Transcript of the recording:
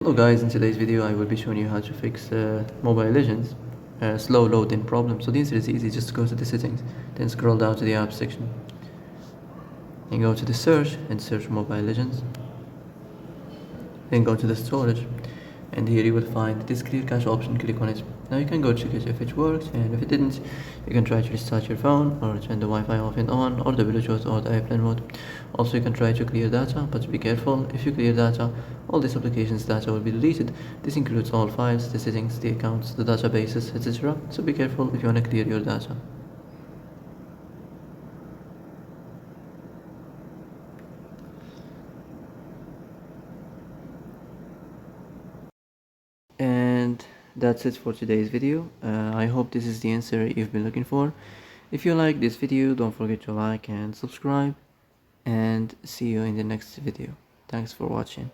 Hello guys, in today's video I will be showing you how to fix Mobile Legends slow loading problem. So the answer is easy, just go to the settings, then scroll down to the app section, then go to the search and search Mobile Legends, then go to the storage, and here you will find this clear cache option. Click on it. Now you can go check it if it works, and if it didn't, you can try to restart your phone or turn the Wi-Fi off and on, or the Bluetooth or the airplane mode. Also, you can try to clear data, but be careful. If you clear data, all this application's data will be deleted. This includes all files, the settings, the accounts, the databases, etc. So be careful if you want to clear your data. And that's it for today's video. I hope this is the answer you've been looking for. If you like this video, don't forget to like and subscribe, and see you in the next video. Thanks for watching.